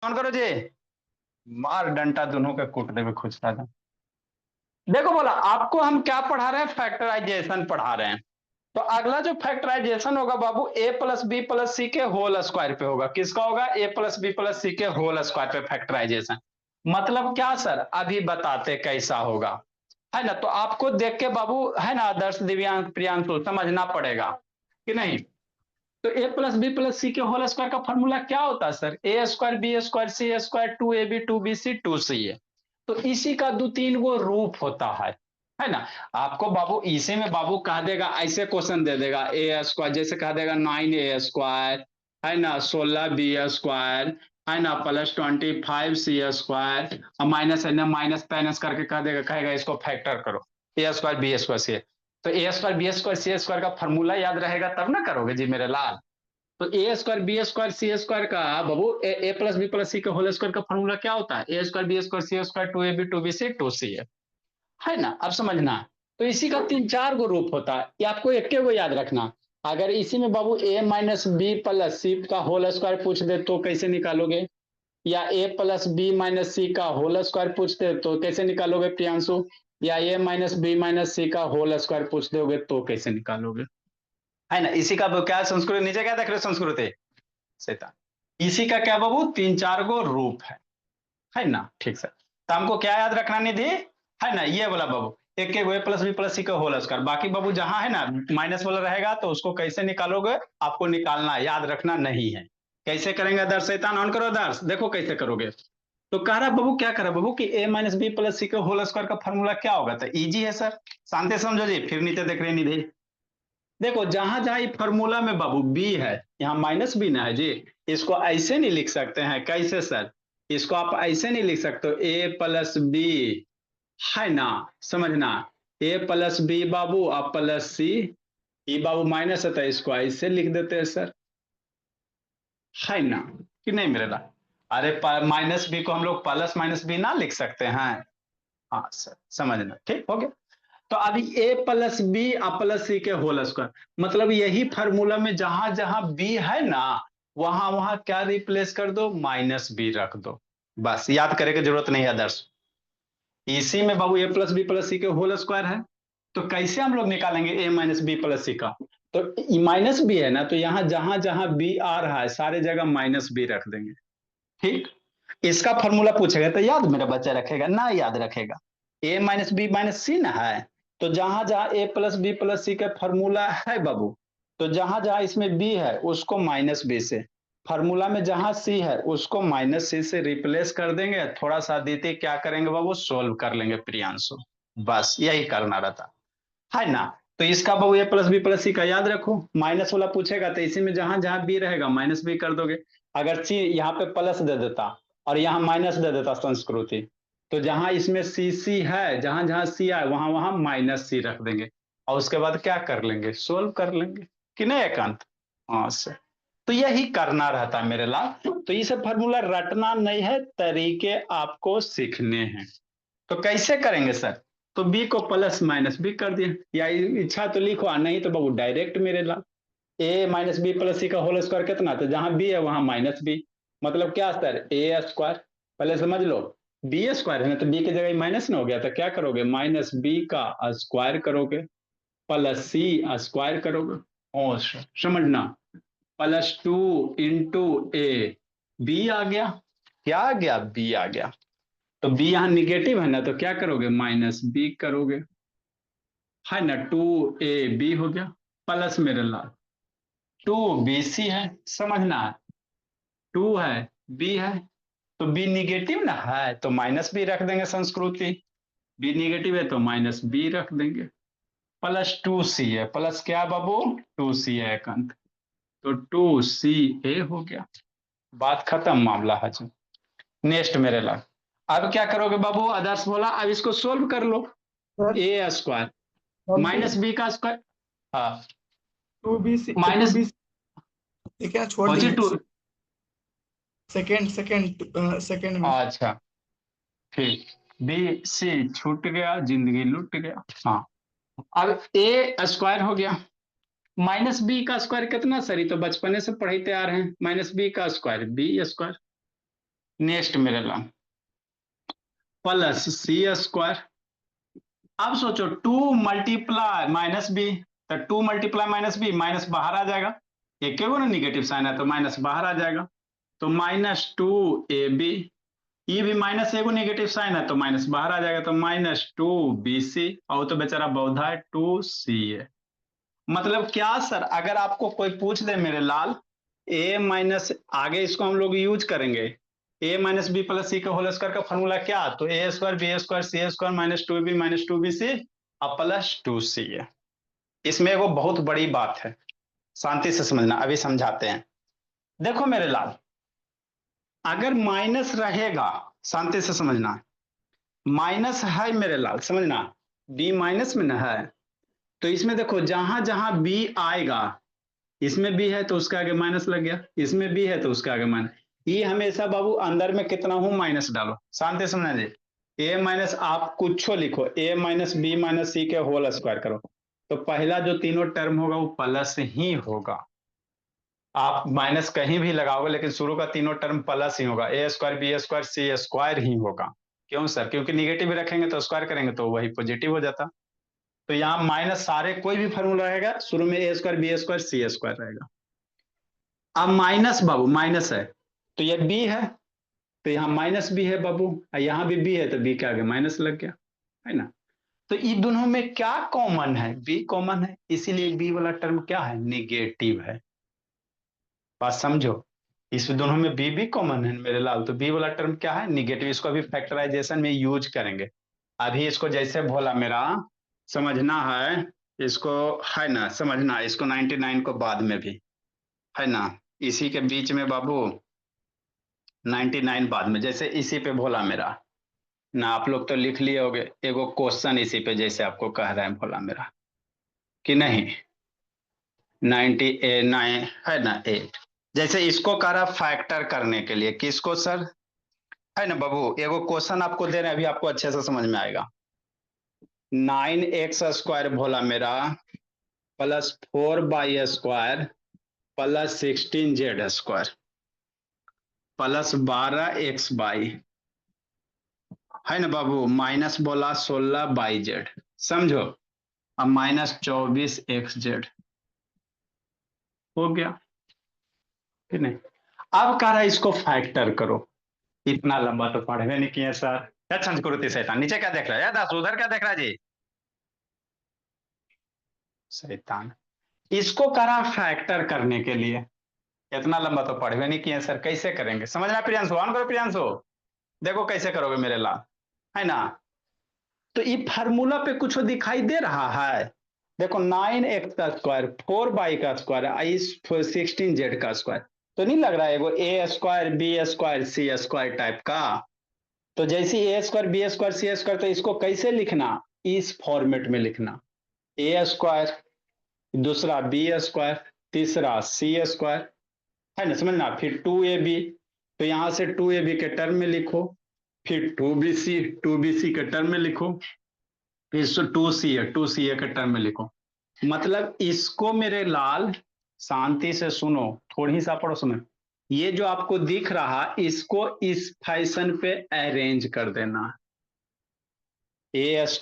On करो जी। मार डंटा दोनों के कूटने में खुश था। देखो बोला आपको हम क्या पढ़ा रहे हैं, फैक्टराइजेशन पढ़ा रहे हैं। तो अगला जो फैक्टराइजेशन होगा बाबू A plus B plus C के होल स्क्वायर पे होगा। किसका होगा? ए प्लस बी प्लस सी के होल स्क्वायर पे फैक्टराइजेशन। मतलब क्या सर? अभी बताते कैसा होगा, है ना। तो आपको देख के बाबू, है ना, आदर्श दिव्यांग प्रियांशु समझना पड़ेगा कि नहीं। तो A plus B plus C के होल स्क्वायर का फॉर्मूला क्या होता है sir? A square B square C square two A B two B C two C A. तो इसी का दो तीन गो रूप होता है ना। आपको बाबू इसी में बाबू कह देगा, ऐसे क्वेश्चन दे देगा ए स्क्वायर, जैसे कह देगा 9 ए स्क्वायर, है ना, 16 बी स्क्वायर, है ना, प्लस 25 सी स्क्वायर और माइनस है ना, माइनस पैनस करके कह देगा, कहेगा इसको फैक्टर करो A square B square C. तो A square B square C square का फॉर्मूला याद रहेगा तब ना करोगे जी मेरे लाल। तो A square B square C square का बाबू A plus B plus C का होल स्क्वायर का फॉर्मूला क्या होता है? A square B square C square two A B two B C two C है ना। अब समझना। तो इसी का तीन चार गो रूप होता है, ये आपको एक गो याद रखना। अगर इसी में बाबू ए माइनस बी प्लस सी का होल स्क्वायर पूछ दे तो कैसे निकालोगे? या ए प्लस बी माइनस सी का होल स्क्वायर पूछ दे तो कैसे निकालोगे प्रियांशु? या ए माइनस बी माइनस सी का होल स्क्वायर पूछ दोगे तो कैसे निकालोगे? है ना। इसी का क्या संस्कृति नीचे क्या देख रहे हो? संस्कृति शैतान। इसी का क्या बाबू तीन चार गो रूप है ना। ठीक सर। तो हमको क्या याद रखना निधि, है ना, ये वाला बाबू एक एक ए प्लस बी प्लस सी का होल स्क्वायर। बाकी बाबू जहां है ना माइनस वाला रहेगा तो उसको कैसे निकालोगे, आपको निकालना याद रखना नहीं है। कैसे करेंगे दर्श? शैतान ऑन करो दर्श, देखो कैसे करोगे। तो कह रहा बाबू, क्या करा बाबू कि ए माइनस बी प्लस सी का होल स्क्वायर का फॉर्मूला क्या होगा? तो इजी है सर, शांति समझो जी। फिर नीचे देख रहे निधि, देखो जहां जहां फॉर्मूला में बाबू बी है, यहाँ माइनस बी ना है जी। इसको ऐसे नहीं लिख सकते हैं, कैसे सर? इसको आप ऐसे नहीं लिख सकते हो ए प्लस बी, है ना, समझना। ए प्लस बी बाबू और प्लस सी, ई बाबू माइनस है तो इसको ऐसे लिख देते हैं सर, है ना, कि नहीं मेरे लाल? अरे माइनस बी को हम लोग प्लस माइनस बी ना लिख सकते हैं? हाँ सर, समझना, ठीक हो गया। तो अभी ए प्लस बी और प्लस सी के होल स्क्वायर, मतलब यही फार्मूला में जहां जहां बी है ना, वहां वहां क्या रिप्लेस कर दो? माइनस बी रख दो। बस याद करे की जरूरत नहीं है आदर्श। इसी में बाबू A plus B plus C के होल स्क्वायर है। तो कैसे हम लोग निकालेंगे ए माइनस बी प्लस सी का? तो माइनस बी है ना, तो यहां जहां जहां बी आ रहा है सारे जगह माइनस बी रख देंगे। ठीक। इसका फॉर्मूला पूछेगा तो याद मेरा बच्चा रखेगा ना? याद रखेगा। ए माइनस बी माइनस सी ना है, तो जहां जहां ए प्लस बी प्लस सी का फॉर्मूला है बाबू, तो जहां जहां इसमें बी है उसको माइनस बी से, फॉर्मूला में जहां सी है उसको माइनस सी से रिप्लेस कर देंगे। थोड़ा सा देते क्या करेंगे बाबू? सोल्व कर लेंगे प्रियांशु। बस यही करना रहता है ना। तो इसका बाबू A plus B plus C का याद रखो। माइनस वाला पूछेगा तो इसी में जहां जहां बी रहेगा माइनस बी कर दोगे। अगर सी यहाँ पे प्लस दे देता और यहाँ माइनस दे देता संस्कृति, तो जहां इसमें सी सी है, जहां जहां सी है वहां वहां माइनस सी रख देंगे और उसके बाद क्या कर लेंगे? सोल्व कर लेंगे कि नहीं एकांत? हाँ सर। तो यही करना रहता है मेरे लाल। तो ये सब फॉर्मूला रटना नहीं है, तरीके आपको सीखने हैं। तो कैसे करेंगे सर? तो बी को प्लस माइनस बी कर दिए, या इच्छा तो लिखो, नहीं तो बाबू डायरेक्ट मेरे ला ए माइनस बी प्लस सी का होल स्क्वायर कितना? तो जहां बी है वहां माइनस बी। मतलब क्या सर? ए स्क्वायर, पहले समझ लो। बी स्क्वायर है ना, तो बी की जगह माइनस ना हो गया, तो क्या करोगे? माइनस बी का स्क्वायर करोगे प्लस सी स्क्वायर करोगे। ओ समझना, प्लस टू इंटू ए, बी आ गया। क्या आ गया? बी आ गया। तो बी यहाँ निगेटिव है ना, तो क्या करोगे? माइनस बी करोगे, है ना। टू ए बी हो गया प्लस मेरे लाल टू बी सी है, समझना है। टू है, बी है, तो बी निगेटिव ना है तो माइनस बी रख देंगे संस्कृति। बी निगेटिव है तो माइनस बी रख देंगे। प्लस टू सी है, प्लस क्या बाबू? टू सी है एक अंक, तो टू सी ए हो गया। बात खत्म, मामला है जी। नेक्स्ट मेरे लाल, अब क्या करोगे बाबू? आदर्श बोला अब इसको सोल्व कर लो। Sir A square sir two minus B का स्क्वायर, हाँ, two B C two minus B ठीक है, छोड़ पहुंची दिए। टू। सेकेंड सेकेंड सेकेंड में। अच्छा ठीक, बी सी छूट गया, जिंदगी लुट गया। हाँ, अब ए स्क्वायर हो गया, माइनस बी का स्क्वायर कितना सर? ये तो बचपने से पढ़ते आ रहे हैं। माइनस बी का स्क्वायर बी स्क्वायर, नेक्स्ट मेरे लाल प्लस सी स्क्वायर। अब सोचो 2 मल्टीप्लाई माइनस बी, तो 2 मल्टीप्लाई माइनस बी, माइनस बाहर आ जाएगा, एक ना निगेटिव साइन है तो माइनस बाहर आ जाएगा, तो -2ab, ये भी माइनस एगो नेगेटिव साइन है तो माइनस बाहर आ जाएगा, तो -2bc, और तो बेचारा बौद्धा है 2ca। मतलब क्या सर, अगर आपको कोई पूछ दे मेरे लाल a माइनस, आगे इसको हम लोग यूज करेंगे, a minus B plus C का होल स्क्वायर का फॉर्मूला क्या, तो a square B square C square -2b -2bc और +2ca। इसमें वो बहुत बड़ी बात है, शांति से समझना, अभी समझाते हैं। देखो मेरे लाल, अगर माइनस रहेगा, शांति से समझना, माइनस है मेरे लाल, समझना, b माइनस में ना है, तो इसमें देखो जहां जहां b आएगा, इसमें b है तो उसके आगे माइनस लग गया, इसमें b है तो उसके आगे माइनस, ये हमेशा बाबू अंदर में कितना हूं माइनस डालो, शांति से समझना जी। a माइनस आप कुछ लिखो, a माइनस बी माइनस सी के होल स्क्वायर करो, तो पहला जो तीनों टर्म होगा वो प्लस ही होगा। आप माइनस कहीं भी लगाओगे लेकिन शुरू का तीनों टर्म प्लस ही होगा, a square B square C square ही होगा। क्यों सर, क्योंकि निगेटिव भी रखेंगे तो स्क्वायर करेंगे तो वही पॉजिटिव हो जाता। तो यहाँ माइनस सारे कोई भी फॉर्मूला रहेगा शुरू में a square B square C square रहेगा। अब माइनस बाबू माइनस है तो ये b है, तो यहाँ माइनस b है बाबू, यहाँ भी b है तो b के आगे माइनस लग गया, है ना। तो इन दोनों में क्या कॉमन है, b कॉमन है, इसीलिए b वाला टर्म क्या है, निगेटिव है। बात समझो, इस दोनों में b भी कॉमन है मेरे लाल, तो b वाला टर्म क्या है, निगेटिव। इसको अभी फैक्टराइजेशन में यूज करेंगे। अभी इसको जैसे बोला मेरा समझना है, इसको है ना समझना, इसको 99 को बाद में भी, है ना, इसी के बीच में बाबू 99 बाद में, जैसे इसी पे भोला मेरा ना, आप लोग तो लिख लिए होगे एगो क्वेश्चन इसी पे, जैसे आपको कह रहे हैं भोला मेरा कि नहीं, 99 है ना 8, जैसे इसको कह रहा फैक्टर करने के लिए, किसको सर, है ना बाबू, एगो क्वेश्चन आपको दे रहे हैं, अभी आपको अच्छे से समझ में आएगा। 9x² भोला मेरा +4y² +16z² +12x/, है ना बाबू, माइनस बोला 16y/z, समझो, अब -24xz हो गया कि नहीं। अब कह रहा है इसको फैक्टर करो, इतना लंबा तो पढ़े नहीं किए सर, क्या संस्कृति शैतान, नीचे क्या देख रहा है दास, उधर क्या देख रहा है जी, शैतान। इसको करा फैक्टर करने के लिए, इतना लंबा तो पढ़े नहीं किए सर, कैसे करेंगे, समझना प्रियांशु, ऑन करो प्रियांशु, देखो कैसे करोगे मेरे लाल, है ना। तो ये फार्मूला पे कुछ दिखाई दे रहा है, देखो 9x² 4y² 16z का स्क्वायर, तो नहीं लग रहा है वो a² b² c² टाइप का। तो जैसे a² b² c², तो इसको कैसे लिखना, इस फॉर्मेट में लिखना, a², दूसरा b², तीसरा c², है ना, समझना, फिर 2ab, तो यहां से 2ab के टर्म में लिखो, फिर 2bc के टर्म में लिखो, फिर 2ca के टर्म में लिखो। मतलब इसको मेरे लाल शांति से सुनो, थोड़ी सा पढ़ो, सुनो, ये जो आपको दिख रहा इसको इस फैशन पे अरेंज कर देना, a²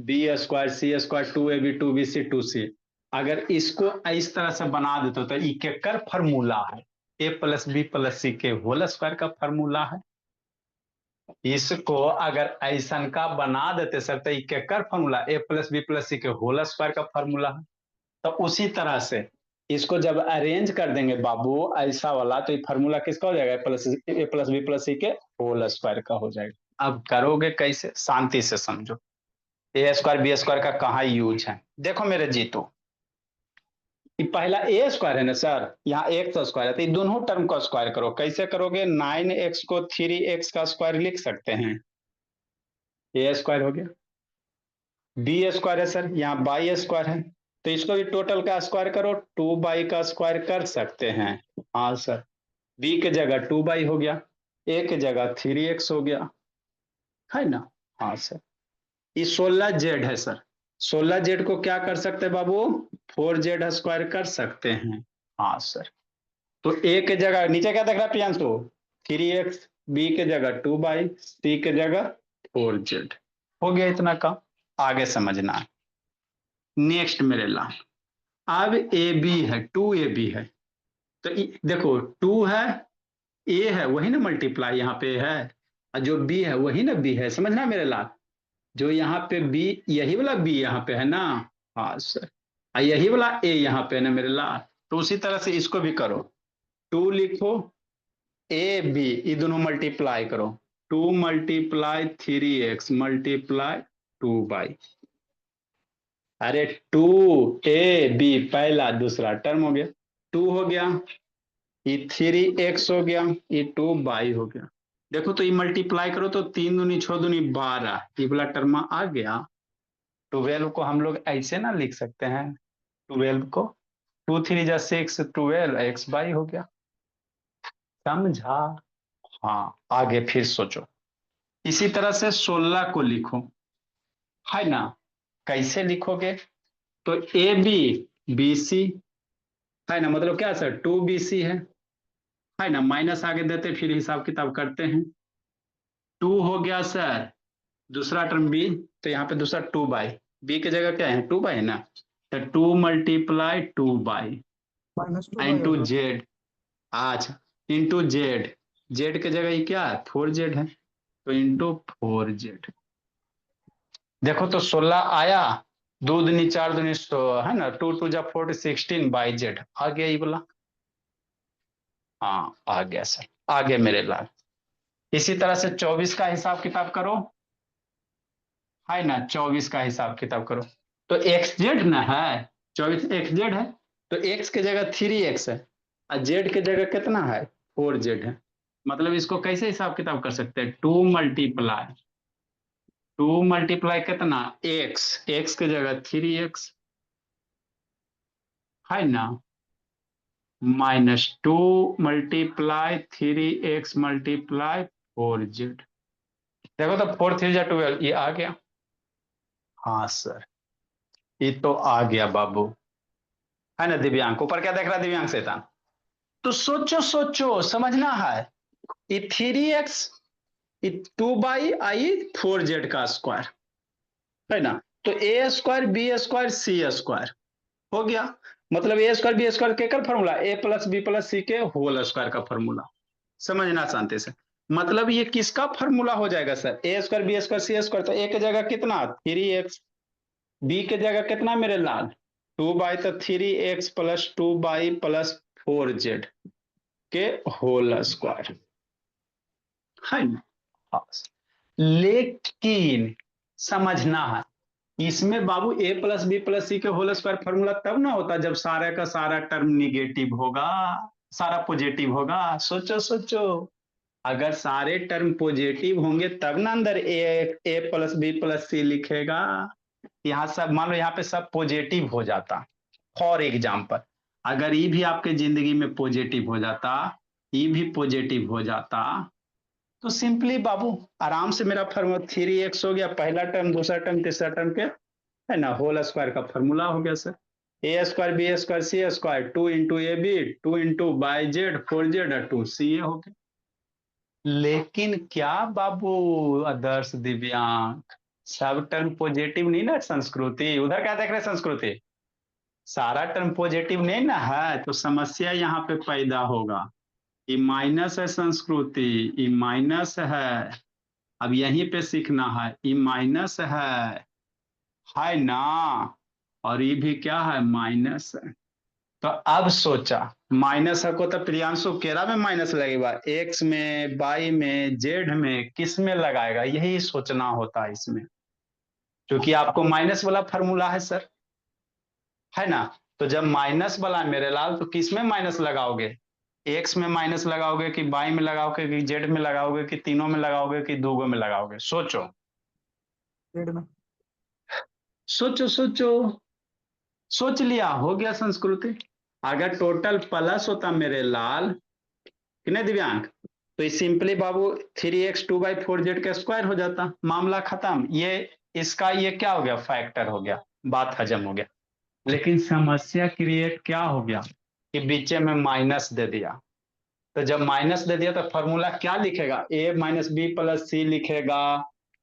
b² c², 2ab 2bc 2c, अगर इसको इस तरह से बना देते तो ये केकर फॉर्मूला है, a + b + c के होल स्क्वायर का फॉर्मूला है। इसको अगर ऐसन का बना देते सर तो ये केकर फॉर्मूला, a + b + c के होल स्क्वायर का फॉर्मूला है। तो उसी तरह से इसको जब अरेंज कर देंगे बाबू ऐसा वाला, तो ये फॉर्मूला किसका हो जाएगा, a + b + c के होल स्क्वायर का हो जाएगा। अब करोगे कैसे, शांति से समझो, a² b² का कहाँ यूज है, देखो मेरे जीतो, ये पहला a² है ना सर, यहाँ x² है, तो ये दोनों टर्म का स्क्वायर करो, कैसे करोगे, 9x को 3x का स्क्वायर लिख सकते हैं, a² हो गया, b² है सर, यहाँ y² है, तो इसको भी टोटल का स्क्वायर करो, 2y का स्क्वायर कर सकते हैं, हाँ सर, b के जगह 2y हो गया, a के जगह 3x हो गया, है ना, हाँ सर। ये 16z है सर, 16z को क्या कर सकते हैं बाबू, 4z² कर सकते हैं, हाँ सर। तो a के जगह नीचे क्या देख रहा है प्रियांशु, 3x, बी के जगह 2 बाई, सी के जगह 4z। हो गया इतना काम, आगे समझना है। नेक्स्ट मेरे ला, अब ए बी है, 2ab है, तो देखो 2 है, ए है वही ना मल्टीप्लाई यहाँ पे है, और जो बी है वही ना बी है, समझना मेरे ला। जो यहाँ पे बी, यही वाला बी यहाँ पे है ना, हाँ सर, और यही वाला ए यहाँ पे है ना मेरे ला। तो उसी तरह से इसको भी करो, 2 लिखो, ए बी ये दोनों मल्टीप्लाई करो, 2 × 3x मल्टीप्लाई 2 बाई, अरे 2ab पहला दूसरा टर्म हो गया, 2 हो गया, ये 3x हो गया, ये 2 बाई हो गया। देखो तो ये मल्टीप्लाई करो तो 3 दूनी 6 दूनी 12, ये वाला टर्म आ गया। 12 को हम लोग ऐसे ना लिख सकते हैं, 12 को 2 × 3 = 6, 12 x/, हो गया, समझा। हाँ आगे फिर सोचो, इसी तरह से 16 को लिखो, है ना, कैसे लिखोगे, तो ए बी बी सी, है ना, मतलब क्या सर 2bc है ना, माइनस आगे देते फिर हिसाब किताब करते हैं। 2 हो गया सर, दूसरा टर्म बी, तो यहाँ पे दूसरा 2 बाई, बी की जगह क्या है 2 बाई है ना, तो 2 × 2 बाई -2 इंटू होगा। जेड, अच्छा इंटू जेड, जेड की जगह ये क्या है 4z है, तो इंटू 4z। देखो तो 16 आया, 2 दूनी 4 दूनी है ना, 2 × 2 = 4 16/z आ गया ये बोला, हाँ आ गया सर, आगे मेरे लाल। इसी तरह से 24 का हिसाब किताब करो, है ना, 24 का हिसाब किताब करो, तो xz ना है, 24 xz है, तो x की जगह 3x है, और z की जगह कितना है 4z है, मतलब इसको कैसे हिसाब किताब कर सकते हैं, 2 × कितना x की जगह 3x, है ना, -2 × 3x × 4z। देखो तो 4 3 = 12, ये आ गया, हाँ सर ये तो आ गया बाबू, है ना दिव्यांग, ऊपर क्या देख रहा है दिव्यांग शैतान। तो सोचो सोचो समझना है, ये 3x, ये 2 बाई 4z का स्क्वायर, है ना, तो a² b² c² हो गया, मतलब a² b² के का फॉर्मूला, a+b+c के होल स्क्वायर का फॉर्मूला, समझना शांति से। मतलब ये किसका फॉर्मूला हो जाएगा सर, a² b² c², तो a की जगह कितना 3x, b की जगह कितना मेरे लाल 2 बाई, तो 3x + 2 बाई + 4z के होल स्क्वायर, है ना। हाँ। लेकिन समझना है, इसमें बाबू a+b+c के होल स्क्वायर फॉर्मूला तब ना होता जब सारा का सारा टर्म निगेटिव होगा, सारा पॉजिटिव होगा, सोचो सोचो, अगर सारे टर्म पॉजिटिव होंगे तब ना अंदर a+b+c लिखेगा, यहाँ सब मान लो यहाँ पे सब पॉजिटिव हो जाता, फॉर एग्जाम्पल अगर ये भी आपके जिंदगी में पॉजिटिव हो जाता, ये भी पॉजिटिव हो जाता, तो सिंपली बाबू आराम से मेरा फॉर्मूला 3x हो गया, पहला टर्म दूसरा टर्म तीसरा टर्म के, है ना, होल स्क्वायर का फॉर्मूला हो गया sir, a² b² c², 2 × ab, 2 × y z 4z 2ca हो गया। लेकिन क्या बाबू आदर्श दिव्यांग, सब टर्म पॉजिटिव नहीं ना, संस्कृति उधर क्या देख रहे संस्कृति, सारा टर्म पॉजिटिव नहीं ना है, तो समस्या यहाँ पे पैदा होगा, ये माइनस है संस्कृति, ये माइनस है, अब यहीं पे सीखना है, ये माइनस है ना, और ये भी क्या है माइनस है। तो अब सोचा माइनस है को तो प्रियांशु केरा में माइनस लगेगा, एक्स में बाई में जेड में किस में लगाएगा, यही सोचना होता है इसमें, क्योंकि आपको माइनस वाला फॉर्मूला है सर, है ना, तो जब माइनस वाला मेरे लाल तो किस में माइनस लगाओगे, एक्स में माइनस लगाओगे कि बाई में लगाओगे कि जेड में लगाओगे कि तीनों में लगाओगे कि दो में लगाओगे, सोचो जेड में। सोचो सोचो, सोच लिया हो गया संस्कृति। अगर टोटल प्लस होता मेरे लाल, कि नहीं दिव्यांग, तो सिंपली बाबू 3x 2/4z का स्क्वायर हो जाता, मामला खत्म, ये इसका ये क्या हो गया फैक्टर हो गया, बात हजम हो गया। लेकिन समस्या क्रिएट क्या हो गया कि बीच में माइनस दे दिया, तो जब माइनस दे दिया तो फॉर्मूला क्या लिखेगा, ए माइनस बी प्लस सी लिखेगा,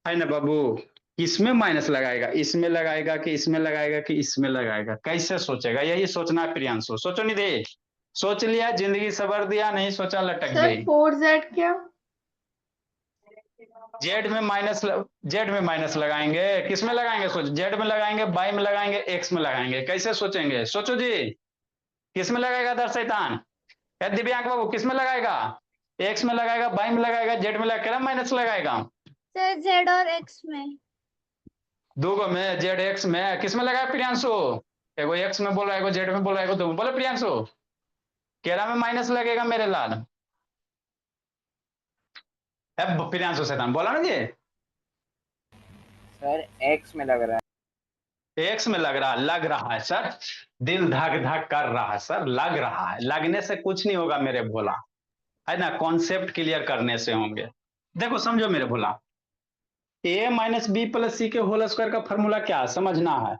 है ना बाबू। किसमें माइनस लगाएगा, इसमें लगाएगा कि इसमें लगाएगा कि इसमें लगाएगा, कैसे सोचेगा, यही सोचना है प्रियांशु। सोचो नहीं दे, सोच लिया जिंदगी सवर दिया, नहीं सोचा लटक सर गई। 4z क्या? जेड में माइनस लगाएंगे, किस में लगाएंगे, सोच, जेड में लगाएंगे, वाई में लगाएंगे, एक्स में लगाएंगे, कैसे सोचेंगे, सोचो जी। किस में लगाएगा दर शैतान, दिव्यांग बाबू किस में लगाएगा, एक्स में लगाएगा, वाई में लगाएगा, जेड में लगाएगा, माइनस लगाएगा। सर z और x में। दो में, जेड एक्स में, किस में लगाया प्रियांशु, एगो एक्स में बोला, एगो जेड में बोला, एगो दो में बोले प्रियांशु। केरा में माइनस लगेगा मेरे लाल, प्रियांशु शैतान बोला ना जी। सर एक्स में लग रहा एक्स में लग रहा है सर, दिल धक धक कर रहा है सर, लग रहा है, लगने से कुछ नहीं होगा मेरे भोला, है ना, कॉन्सेप्ट क्लियर करने से होंगे। देखो समझो मेरे भोला, ए माइनस बी प्लस सी के होल स्क्वायर का फॉर्मूला क्या है, समझना है।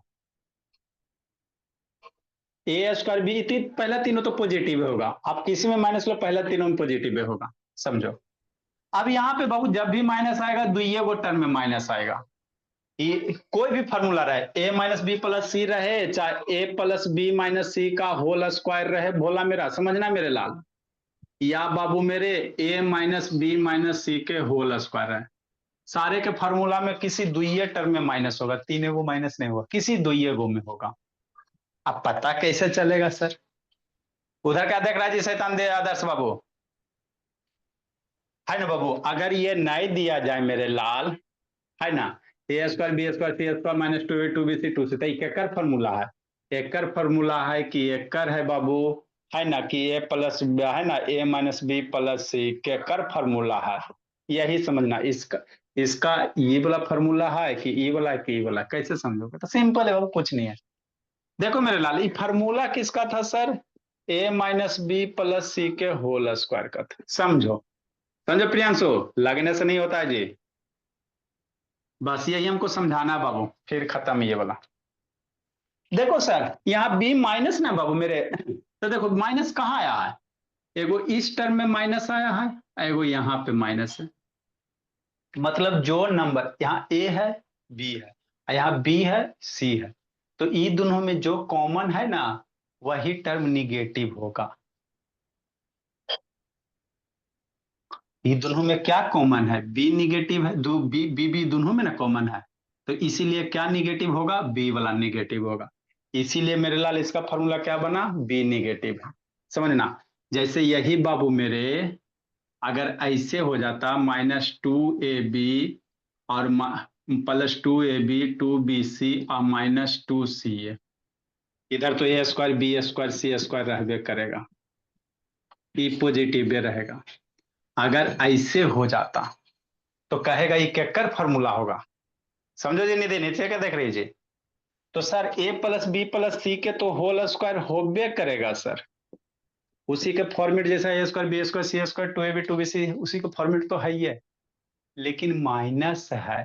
ए स्क्वायर बी, पहला तीनों तो पॉजिटिव होगा, आप किसी में माइनस लो, पहला तीनों में पॉजिटिव होगा, समझो। अब यहाँ पे बाबू जब भी माइनस आएगा, दुइये वो टर्म में माइनस आएगा। कोई भी फॉर्मूला रहे, ए माइनस बी प्लस सी रहे, चाहे ए प्लस बी माइनस सी का होल स्क्वायर रहे, भोला मेरा, समझना मेरे लाल, या बाबू मेरे ए माइनस बी माइनस सी के होल स्क्वायर है, सारे के फार्मूला में किसी दुइये टर्म में माइनस होगा, तीन गो माइनस नहीं होगा, किसी दुइये गो में होगा। अब पता कैसे चलेगा सर, उधर क्या देख रहा है जी शैतान दे आदर्श बाबू, है ना बाबू। अगर ये नहीं दिया जाए मेरे लाल, है ना, A square B square C square minus two A two B C two C, तो एकर फॉर्मूला है, एकर फॉर्मूला है कि एकर है बाबू, है ना, कि ए प्लस, है ना, ए माइनस बी प्लस सी के कर फॉर्मूला है, यही समझना। इसका ये वाला फॉर्मूला है कि ये वाला है कि ये वाला, कैसे समझोगे, तो सिंपल है बाबू, कुछ नहीं है। देखो मेरे लाल, ये फॉर्मूला किसका था सर, ए माइनस बी प्लस सी के होल स्क्वायर का था, समझो, समझो प्रियांशु, लगने से नहीं होता है जी, बस यही हमको समझाना है बाबू, फिर खत्म ये वाला। देखो सर यहाँ बी माइनस ना बाबू मेरे, तो देखो माइनस कहाँ आया है, एगो इस टर्म में माइनस आया है, एगो यहाँ पे माइनस है, मतलब जो नंबर यहाँ ए है, बी है, यहाँ बी है, सी है, तो ये दोनों में जो कॉमन है ना, वही टर्म निगेटिव होगा। ये दोनों में क्या कॉमन है, बी निगेटिव है, दो बी बी बी दोनों में ना कॉमन है, तो इसीलिए क्या निगेटिव होगा, बी वाला निगेटिव होगा, इसीलिए मेरे लाल इसका फॉर्मूला क्या बना, बी निगेटिव है, समझना। जैसे यही बाबू मेरे, अगर ऐसे हो जाता माइनस टू ए बी और plus two A B two B C और माइनस टू सी ए, इधर तो A square B square C square रहबे करेगा, ई पॉजिटिव रहेगा। अगर ऐसे हो जाता तो कहेगा ये केकर फॉर्मूला होगा, समझो जी, निधि नीचे क्या देख रही जी, तो सर ए प्लस बी प्लस सी के तो होल स्क्वायर होबे करेगा सर, उसी के फॉर्मेट जैसा A square B square C square two A B two B C, उसी का फॉर्मेट तो है ही है, लेकिन माइनस है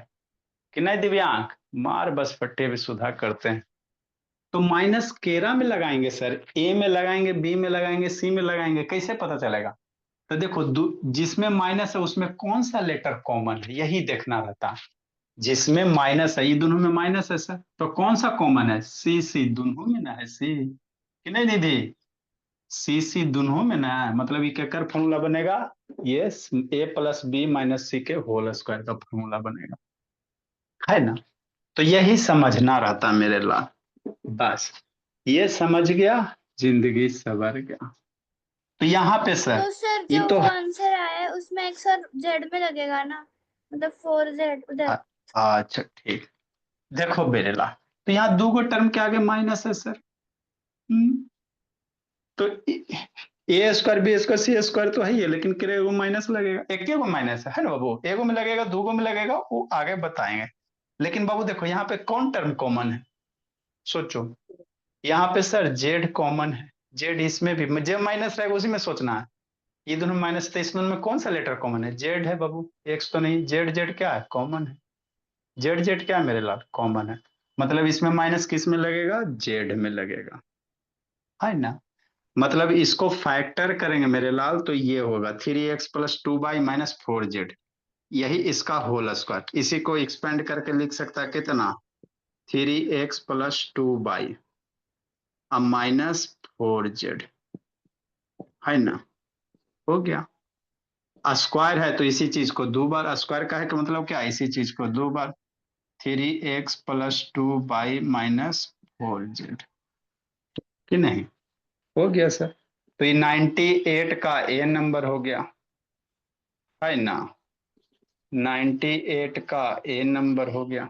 कि नहीं दिव्यांग, मार बस फट्टे भी सुधा करते हैं। तो माइनस केरा में लगाएंगे सर, ए में लगाएंगे, बी में लगाएंगे, सी में लगाएंगे, कैसे पता चलेगा, तो देखो जिसमें माइनस है उसमें कौन सा लेटर कॉमन है, यही देखना रहता है। जिसमें माइनस है, ये दोनों में माइनस है सर, तो कौन सा कॉमन है, सी सी दोनों में ना है, सी कि नहीं निधि, सी सी दोनों में ना है, मतलब ये क्या फॉर्मूला बनेगा, ये ए प्लस बी माइनस सी के होल स्क्वायर का फॉर्मूला बनेगा, है ना। तो यही समझना रहता मेरे लाल, बस ये समझ गया, जिंदगी सवर गया। तो यहाँ पे सर तो सर ये जो तो वो आंसर आया है उसमें x और z में लगेगा ना, मतलब 4z उधर। अच्छा ठीक, देखो मेरे लाल, तो यहाँ दो गो टर्म के आगे माइनस है सर, तो A square B square C square तो है ही है, लेकिन किरे एगो माइनस लगेगा, एक एगो माइनस है ना बाबू, एगो में लगेगा, दो गो में लगेगा, वो आगे बताएंगे। लेकिन बाबू देखो यहाँ पे कौन टर्म कॉमन है, सोचो, यहाँ पे सर जेड कॉमन है, जेड इसमें भी जेड माइनस रहेगा, उसी में सोचना है, ये दोनों माइनस, तो इस दोनों में कौन सा लेटर कॉमन है, जेड है बाबू, एक्स तो नहीं, जेड जेड क्या है, कॉमन है, जेड जेड क्या है मेरे लाल, कॉमन है, मतलब इसमें माइनस किस में लगेगा, जेड में लगेगा, है ना। मतलब इसको फैक्टर करेंगे मेरे लाल तो ये होगा 3x+2y -4z, यही इसका होल स्क्वायर। इसी को एक्सपेंड करके लिख सकता है कितना, 3x+2y अब -4z, है ना, हो गया। स्क्वायर है तो इसी चीज को दो बार, स्क्वायर का है कि मतलब क्या, इसी चीज को दो बार, 3x+2y -4z, कि नहीं, हो गया सर। तो ये 98 का ए नंबर हो गया, है ना, 98 का ए नंबर हो गया।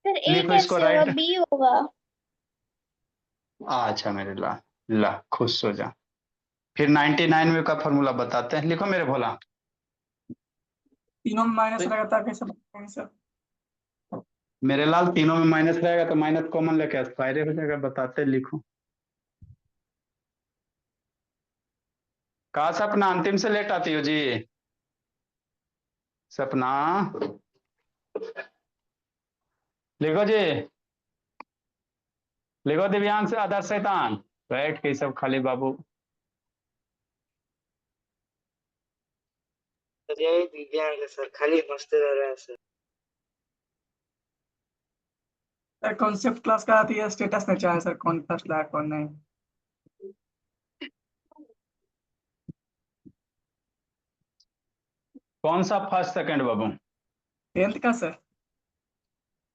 फिर ए लिखो इसको कैसे होगा, राइट। बी होगा? अच्छा मेरे ला, ला खुश हो जा। फिर 99 का फॉर्मूला बताते हैं, लिखो मेरे भोला। तीनों में माइनस तो लगातार कैसे बताएंगे सर? मेरे लाल तीनों में माइनस रहेगा तो माइनस कॉमन लेके स्क्वायर हो जाएगा, बताते लिखो। कहा सपना अंतिम से लेट आती हो जी, सपना लिखो जी, लिखो दिव्यांश आदर्श शैतान, बैठ के सब खाली बाबू। सर यही दिव्यांग है सर, खाली हंसते रह रहे हैं सर। सर कॉन्सेप्ट क्लास का आती है, स्टेटस में चाहे सर कौन फर्स्ट लाया कौन नहीं। कौन सा फर्स्ट सेकंड बाबू, 10th का सर।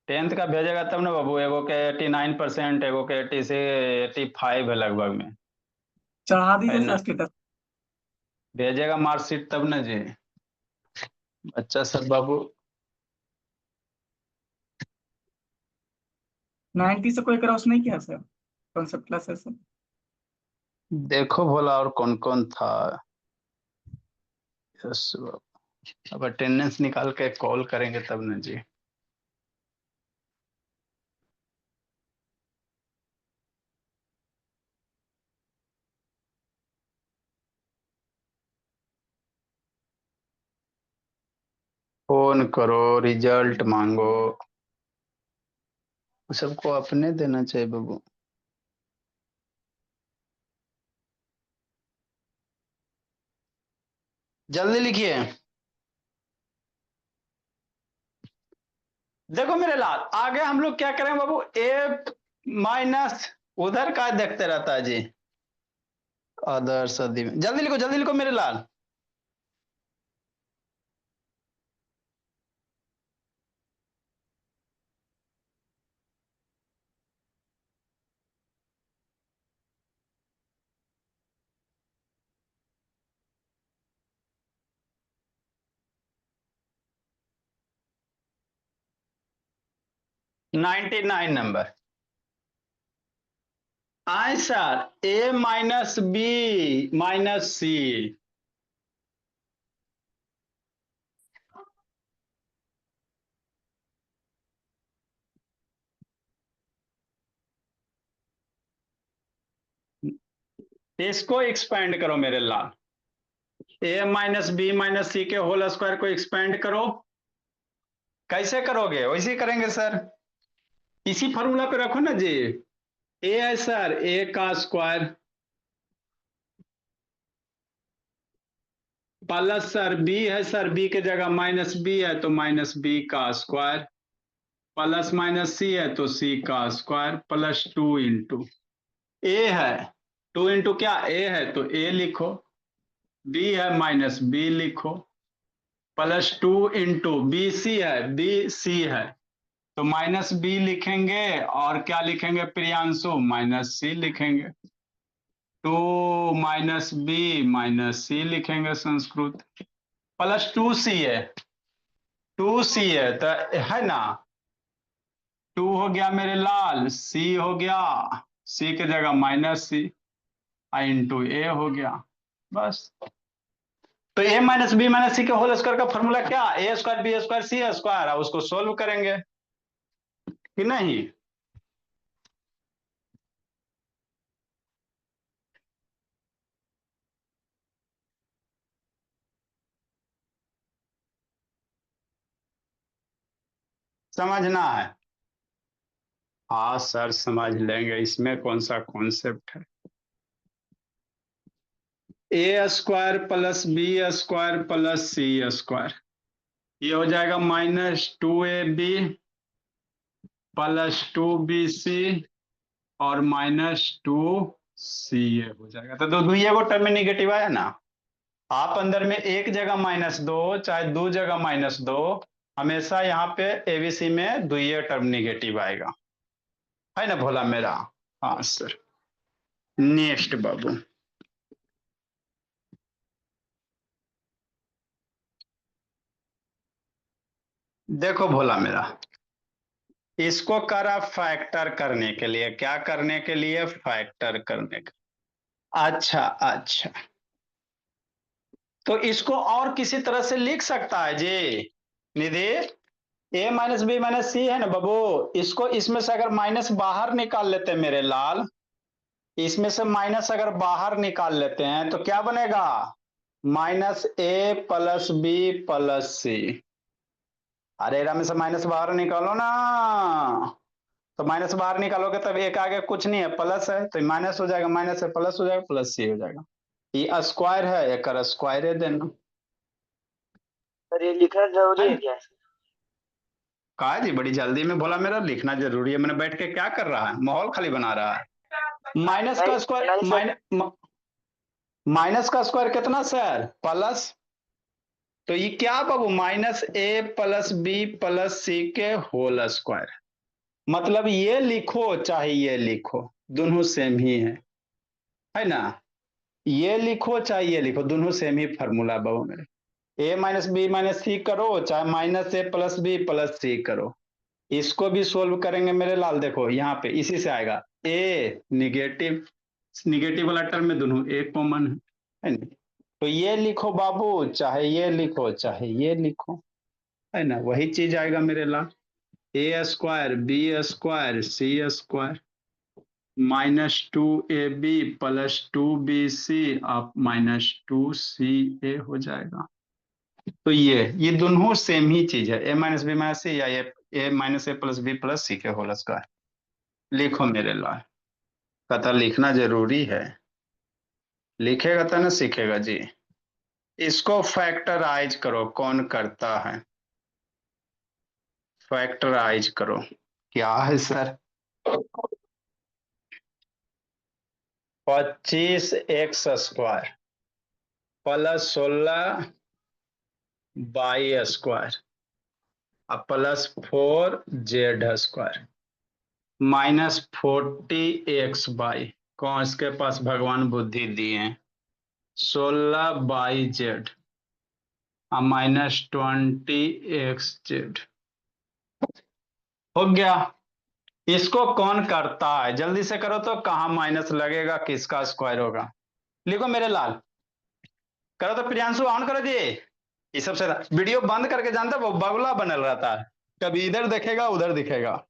10th का भेजेगा तब ना बाबू, एगो के 89%, एगो के 80 से 85 है लगभग में, चढ़ा है दीजिए सर ना, स्टेटस। भेजेगा मार्कशीट तब ना जी, अच्छा सब बाबू। 90 से कोई क्रॉस नहीं किया सर कॉन्सेप्ट क्लास से सर? देखो भोला और कौन कौन था, यस बाबू। अब अटेंडेंस निकाल के कॉल करेंगे तब ना जी। फोन करो, रिजल्ट मांगो, सबको अपने देना चाहिए बाबू। जल्दी लिखिए। देखो मेरे लाल, आगे हम लोग क्या करें बाबू, ए माइनस उधर का देखते रहता है जी, अदर सदी में, जल्दी लिखो मेरे लाल। -99 नंबर, आए सर, A-B-C, इसको एक्सपेंड करो मेरे लाल, A-B-C के होल स्क्वायर को एक्सपेंड करो। कैसे करोगे, वैसे करेंगे सर, इसी फॉर्मूला पे रखो ना जी। ए है सर ए का स्क्वायर, प्लस सर बी है सर, बी के जगह -B है तो -B का स्क्वायर, प्लस -C है तो C का स्क्वायर, +2 ए है, 2 क्या ए है तो ए लिखो, बी है -B लिखो, +2 BC है, BC है तो -B लिखेंगे, और क्या लिखेंगे प्रियांशु, -C लिखेंगे, 2 -B -C लिखेंगे संस्कृत, +2C है, 2C है तो, है ना, 2 हो गया मेरे लाल, C हो गया, C के जगह -C इंटू ए हो गया, बस। तो A-B-C के होल स्क्वायर का फॉर्मूला क्या, A² B² C², अब उसको सोल्व करेंगे कि नहीं। समझना है, हाँ सर समझ लेंगे, इसमें कौन सा कॉन्सेप्ट है। A square plus B square plus C square, ये हो जाएगा -2ab प्लस 2bc और -2ca हो जाएगा। तो दो ये वो टर्म में निगेटिव आया ना, आप अंदर में एक जगह -2 चाहे दो जगह -2, हमेशा यहाँ पे एबीसी में दुइये टर्म निगेटिव आएगा, है ना भोला मेरा। हाँ सर, नेक्स्ट बाबू। देखो भोला मेरा, इसको करा फैक्टर करने के लिए, क्या करने के लिए, फैक्टर करने के। अच्छा अच्छा, तो इसको और किसी तरह से लिख सकता है जी निधि। ए माइनस बी माइनस सी है ना बाबू, इसको इसमें से अगर माइनस बाहर निकाल लेते हैं मेरे लाल, इसमें से माइनस अगर बाहर निकाल लेते हैं तो क्या बनेगा, -a प्लस बी प्लस सी। अरे इरा में से माइनस बाहर निकालो ना, तो माइनस बाहर निकालोगे तब एक आगे कुछ नहीं है, प्लस है, तो माइनस हो जाएगा, माइनस से प्लस हो जाएगा, प्लस सी हो जाएगा। ये स्क्वायर है, एक स्क्वायर है देना। सर ये लिखना जरूरी है क्या? कहा जी बड़ी जल्दी में बोला, मेरा लिखना जरूरी है, मैंने बैठ के क्या कर रहा है, माहौल खाली बना रहा है। माइनस का नहीं स्क्वायर, नहीं सर, माइनस का स्क्वायर कितना सर, प्लस। तो ये क्या बाबू, -a plus B plus C के होल स्क्वायर, मतलब ये लिखो चाहे ये लिखो, दोनों सेम ही है ना। ये लिखो चाहे ये लिखो, दोनों सेम ही फॉर्मूला बाबू मेरे। a माइनस बी माइनस सी करो चाहे -a प्लस बी प्लस सी करो, इसको भी सोल्व करेंगे मेरे लाल। देखो यहाँ पे इसी से आएगा, ए निगेटिव, निगेटिव वाला टर्म में दोनों एक कॉमन है ना। तो ये लिखो बाबू चाहे ये लिखो चाहे ये लिखो, है ना, वही चीज आएगा मेरे लाल। ए square B square C square -2ab plus 2bc आप -2ca हो जाएगा। तो ये दोनों सेम ही चीज है, ए माइनस बी माइनस सी या ए माइनस ए प्लस बी प्लस सी के होल स्क्वायर। लिखो मेरे लाल, कथा लिखना जरूरी है, लिखेगा तो ना सीखेगा जी। इसको फैक्टराइज करो, कौन करता है, फैक्टराइज करो। क्या है sir, 25x² plus 16y² plus 4z² -40x/, कौन इसके पास भगवान बुद्धि दिए, 16y/z -20x/z हो गया। इसको कौन करता है, जल्दी से करो तो, कहां माइनस लगेगा, किसका स्क्वायर होगा। लिखो मेरे लाल, करो तो प्रियांशु, ऑन करो जी। ये सबसे वीडियो बंद करके जानते वो बगुला बनल रहता है, कभी इधर दिखेगा उधर दिखेगा।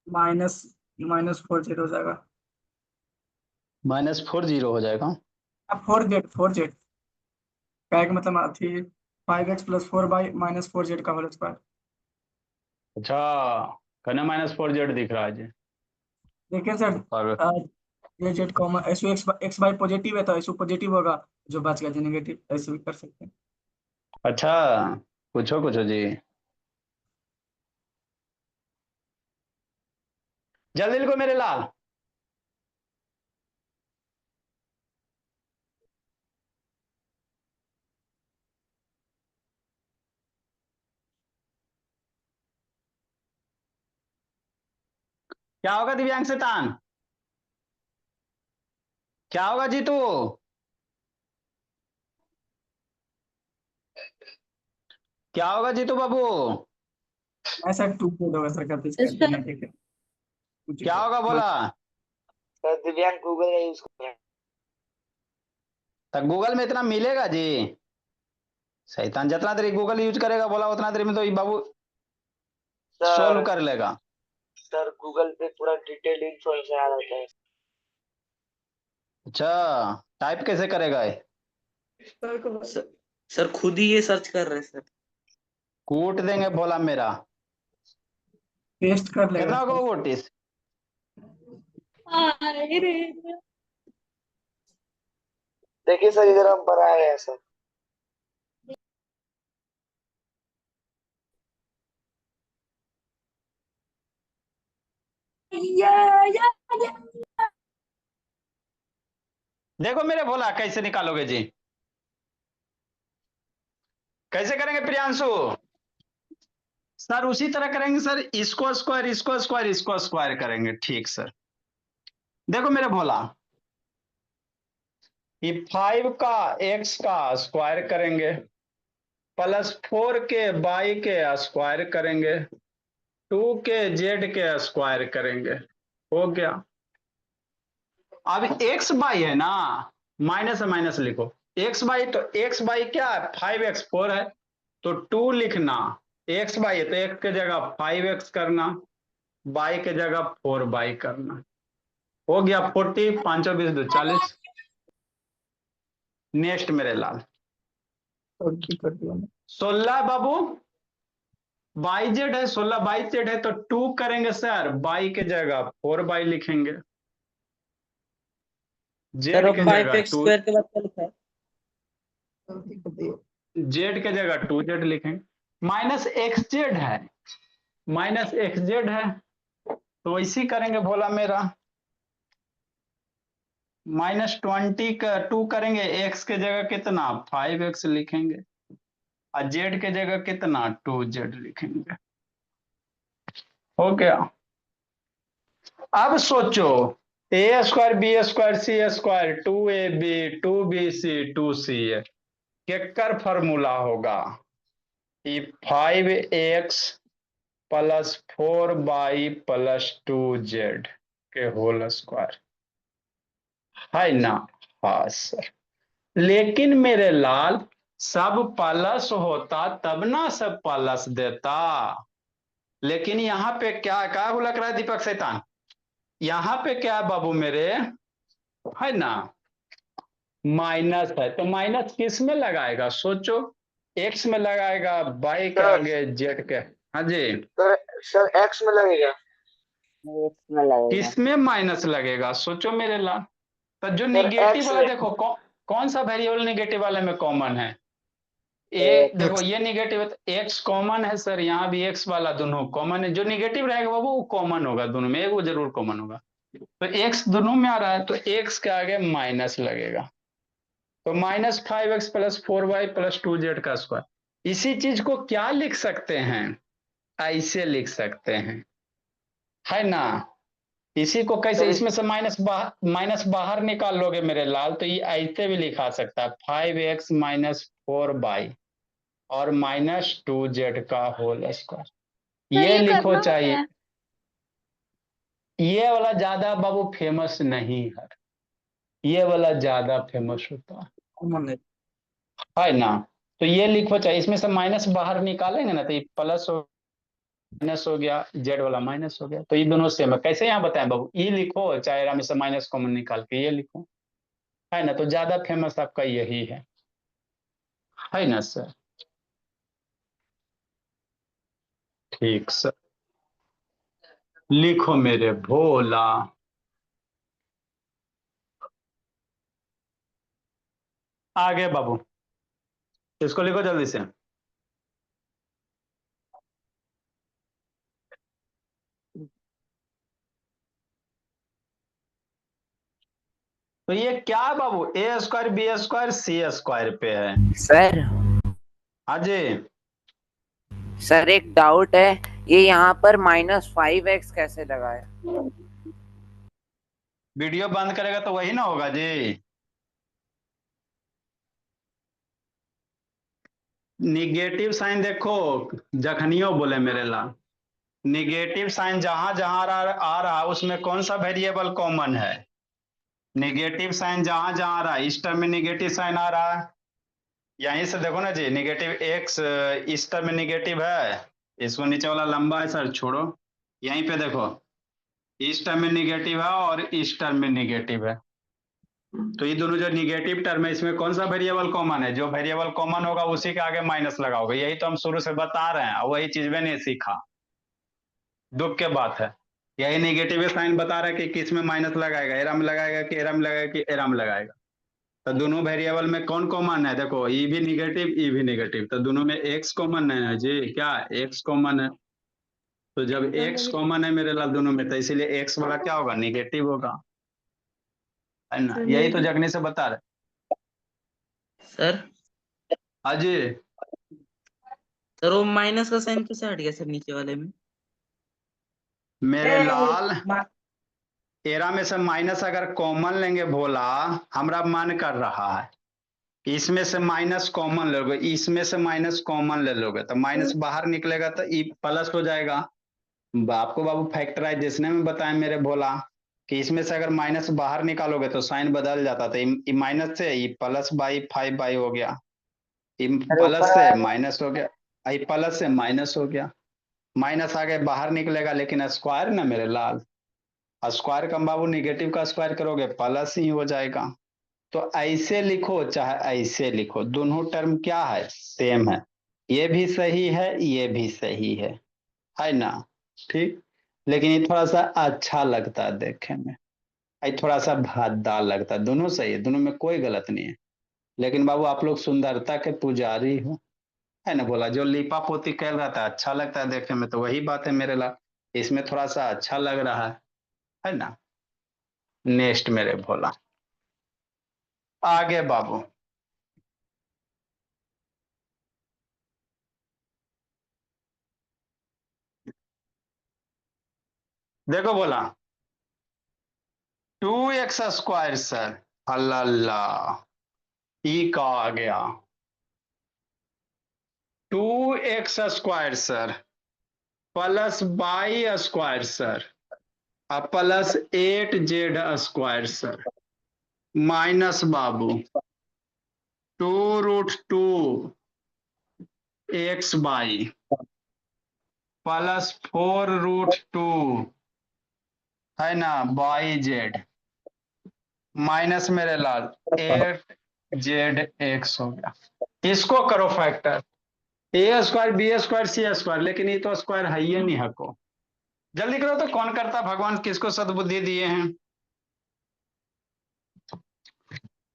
माइनस -4z हो जाएगा। -40 हो जाएगा। अब 4z का मतलब थी 5x + 4y - 4z का होल स्क्वायर। अच्छा, कहना -4z दिख रहा है जी। देखिए सर, और ये z कॉमन, ऐसे x y पॉजिटिव है तो ऐसे पॉजिटिव होगा, जो बच गया जो नेगेटिव, ऐसे भी कर सकते हैं। अच्छा, पूछो पूछो जी, जल्दी लिखो मेरे लाल। क्या होगा दिव्यांग शैतान, क्या होगा जीतू, क्या होगा जीतू बाबू, मैं सर 2z होगा सर, करते इस करते मैं ठीक है। क्या होगा बोला। सर दिव्यांग गूगल का यूज कर रहे हैं। तो गूगल में इतना मिलेगा जी, शैतान जितना देरी गूगल यूज करेगा बोला उतना देरी में तो ये बाबू सोल्व सर कर लेगा। सर गूगल पे पूरा डिटेल इन्फॉर्मेशन आ जाता है। अच्छा, टाइप कैसे करेगा ये? सर खुद ही ये सर्च कर रहे हैं सर। कूट देंगे बोला मेरा। पेस्ट कर लेगा कितना होगा सर। वो टीस? देखिए सर, इधर हम बनाए हैं सर। देखो मेरे भोला कैसे निकालोगे जी? कैसे करेंगे प्रियांशु? सर उसी तरह करेंगे सर, इसको स्क्वायर इसको स्क्वायर इसको स्क्वायर करेंगे। ठीक सर। देखो मेरे भोला, ये 5 का x का स्क्वायर करेंगे, प्लस 4 के y के स्क्वायर करेंगे, 2 के z के स्क्वायर करेंगे। हो गया। अब x बाई है ना, माइनस है माइनस लिखो। x बाई, तो x बाई क्या है? 5x 4 है, तो 2 लिखना। x बाई है तो x के जगह 5x करना, y के जगह 4y करना। हो गया 40, 5 20 2 40। नेक्स्ट मेरे लाल, और की कर दिया मैंने। 16 बाबू बाई जेड है, 16 बाई जेड है तो 2 करेंगे सर, बाई के जगह 4y लिखेंगे, सर जेड अब के फाइव जगह एक्स 2, स्क्वायर के बाद क्या लिखा है? गलती कर दी। जेड के जगह 2z लिखेंगे। माइनस एक्स जेड है, माइनस एक्स जेड है, तो इसी करेंगे भोला मेरा। -20 का 2 करेंगे, एक्स के जगह कितना 5x लिखेंगे, और जेड के जगह कितना 2z लिखेंगे। हो गया। अब सोचो, ए square B square C square 2ab 2bc 2ca केकर फॉर्मूला होगा? ये 5x plus 4y plus 2z के होल स्क्वायर है ना? हाँ सर। लेकिन मेरे लाल, सब प्लस होता तब ना सब प्लस देता। लेकिन यहाँ पे क्या बोला रहा है दीपक शैतान? यहाँ पे क्या है बाबू मेरे, है ना, माइनस है, तो माइनस किस में लगाएगा सोचो? एक्स में लगाएगा, बाई के सर आगे जेड के। हाँ जी। सर सर एक्स में लगेगा। एक्स में लगेगा किस में माइनस लगेगा सोचो मेरे लाल? तो जो सर, निगेटिव एक्स वाला में। देखो, कौन सा वेरिएबल निगेटिव वाले में कॉमन है? देखो एक्स। ये निगेटिव है तो एक्स कॉमन है सर, यहाँ भी एक्स वाला दोनों कॉमन है। जो निगेटिव रहेगा बाबू वो कॉमन होगा, दोनों में एक वो जरूर कॉमन होगा। तो एक्स दोनों में आ रहा है तो एक्स के आगे माइनस लगेगा, तो -5x plus 4y plus 2z का स्क्वायर। इसी चीज को क्या लिख सकते हैं? ऐसे लिख सकते हैं, है ना? इसी को कैसे, सर इसमें से माइनस बाहर निकाल लोगे मेरे लाल, तो ये ऐसे भी लिखा सकता है 5x माइनस 4y और -2z का होल स्क्वायर। सर ये ये लिखो करना होता चाहिए। है। ये वाला ज्यादा बाबू फेमस नहीं है, ये वाला ज्यादा फेमस होता कॉमन है। है ना? तो ये लिखो चाहिए, इसमें से माइनस बाहर निकालेंगे ना तो ये प्लस हो, माइनस हो गया, जेड वाला माइनस हो गया, तो ये दोनों सेम है। कैसे यहाँ बताएं बाबू? ये लिखो चाहे आराम से माइनस कॉमन निकाल के ये लिखो, है ना? तो ज्यादा फेमस आपका यही है ना सर? ठीक सर, लिखो मेरे भोला। आगे बाबू, इसको लिखो जल्दी से। तो ये क्या है बाबू? ए square B square C square पे है। सर हाँ जी। सर एक डाउट है, ये यहाँ पर -5x कैसे लगाए? वीडियो बंद करेगा तो वही ना होगा जी। निगेटिव साइन देखो, जखनियो बोले मेरे लाल, निगेटिव साइन जहां जहां आ रहा है उसमें कौन सा वेरिएबल कॉमन है? निगेटिव साइन जहां जहां आ रहा है, इस टर्म में निगेटिव साइन आ रहा है, यहीं से देखो ना जी, नेगेटिव एक्स इस टर्म में निगेटिव है, इसको नीचे वाला लंबा है सर, छोड़ो। यहीं पे देखो, इस टर्म में निगेटिव है और इस टर्म में निगेटिव है, तो ये दोनों जो निगेटिव टर्म है इसमें कौन सा वेरिएबल कॉमन है? जो वेरिएबल कॉमन होगा उसी के आगे माइनस लगाओगे। यही तो हम शुरू से बता रहे हैं, वही चीज मैंने सीखा। दुख के बात है, यही निगेटिव साइन बता रहा है कि किस में माइनस लगाएगा, एरा में लगाएगा कि एरा में लगाएगा कि एरा में लगाएगा। तो दोनों वेरिएबल में कौन कॉमन है? देखो ई भी निगेटिव, ई भी निगेटिव, तो दोनों में एक्स कॉमन है जी। क्या एक्स कॉमन है? तो जब एक्स कॉमन है मेरे लाल दोनों में, तो इसीलिए एक्स वाला क्या होगा? निगेटिव होगा, है ना? यही तो जगने से बता रहे। सर हाँ जी। सर वो माइनस का साइन कैसे हट गया सर नीचे वाले में? मेरे लाल एरा में से माइनस अगर कॉमन लेंगे भोला, हमरा मन कर रहा है, इसमें से माइनस कॉमन ले लोगे, इसमें से माइनस कॉमन ले लोगे, तो माइनस बाहर निकलेगा तो ई प्लस हो जाएगा। आपको बाबू फैक्टराइजेशन में बताएं मेरे भोला कि इसमें से अगर माइनस बाहर निकालोगे तो साइन बदल जाता, तो ई माइनस से ई प्लस बाई 5 बाई हो गया, ई प्लस से माइनस हो गया, आई प्लस से माइनस हो गया। माइनस आगे बाहर निकलेगा, लेकिन स्क्वायर ना मेरे लाल, स्क्वायर का बाबू निगेटिव का स्क्वायर करोगे प्लस ही हो जाएगा। तो ऐसे लिखो चाहे ऐसे लिखो, दोनों टर्म क्या है? सेम है। ये भी सही है, ये भी सही है ना? ठीक। लेकिन ये थोड़ा सा अच्छा लगता है देखने में, ये थोड़ा सा भद्दा लगता है। दोनों सही है, दोनों में कोई गलत नहीं है। लेकिन बाबू आप लोग सुंदरता के पुजारी हो, है ना? बोला जो लीपा पोती कर रहा था अच्छा लगता है देखने में, तो वही बात है मेरे ला, इसमें थोड़ा सा अच्छा लग रहा है ना? नेक्स्ट मेरे भोला, आगे बाबू। देखो बोला 2x² सर, अल्लाह ई का आ गया 2x² sir plus y² sir plus 8z² sir minus बाबू 2√2 x/, प्लस 4√2 है ना yz, माइनस मेरे लाल 8zx हो गया। इसको करो फैक्टर, a² b² c², लेकिन ये तो स्क्वायर है ही नहीं हको। जल्दी करो तो, कौन करता भगवान किसको सद्बुद्धि दिए हैं?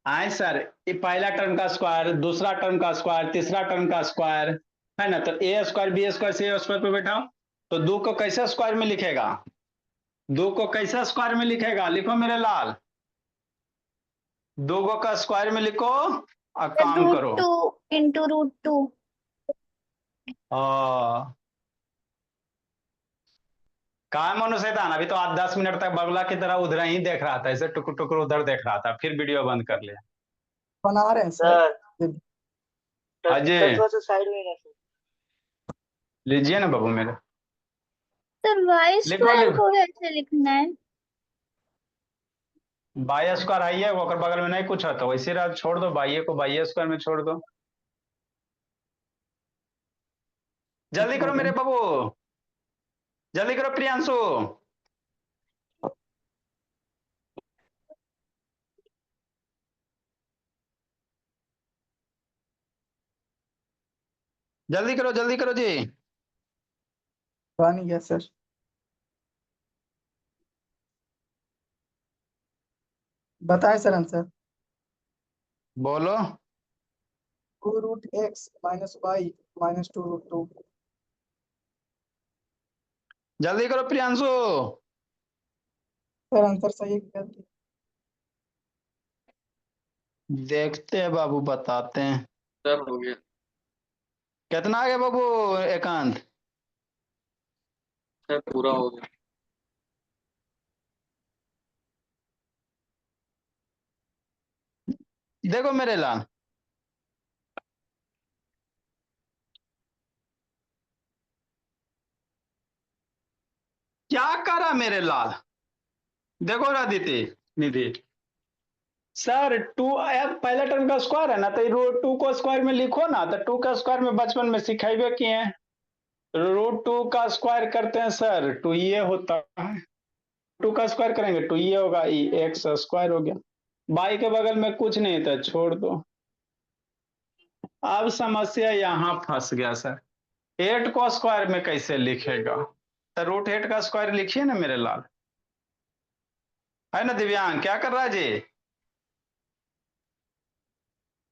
आए सर, ये पहला टर्म का स्क्वायर, दूसरा टर्म का स्क्वायर, तीसरा टर्म का स्क्वायर, है ना? तो a² b² c² पे बैठाओ, तो 2 को कैसे स्क्वायर में लिखेगा? 2 को कैसे स्क्वायर में लिखेगा? लिखो मेरे लाल, 2 का स्क्वायर में लिखो और काम करो। √2 × कहा मनुष्य था ना, अभी तो आज 10 मिनट तक बगला की तरह उधर ही देख रहा था, ऐसे टुकुर टुकुर उधर देख रहा था, फिर वीडियो बंद कर लिया। बना रहे हैं सर। सर अजय थोड़ा सा साइड में रखो। लीजिए ना बाबू मेरे, सर लिखो y² लिखो। को कैसे लिखना है? y² आई है, वो अगर बगल में नहीं कुछ है तो वैसे रात छोड़ दो, y को y² में छोड़ दो। जल्दी करो मेरे बाबू, जल्दी करो प्रियांशु। जल्दी करो जी। बन गया सर। बताए सर आंसर। बोलो। 2√x - y - 2√2। जल्दी करो प्रियांशु। सर आंसर सही है क्या? देखते हैं बाबू, बताते हैं। सर हो गया कितना आ गया बाबू एकांत? सर, पूरा हो गया। देखो मेरे लाल, क्या करा मेरे लाल? देखो रादिति निधि सर, 2 पहला टर्म का स्क्वायर है ना, तो 2 को स्क्वायर में लिखो ना, तो 2 का स्क्वायर में बचपन में सिखाइबे किए हैं। √2 का स्क्वायर करते हैं सर, 2 ये होता है। 2 का स्क्वायर करेंगे 2 ये होगा, x² हो गया। बाई के बगल में कुछ नहीं था, छोड़ दो। अब समस्या यहाँ फंस गया सर, 8 को स्क्वायर में कैसे लिखेगा? तो √8 का स्क्वायर लिखिए ना मेरे लाल, है ना दिव्यांग? क्या कर रहा है जी?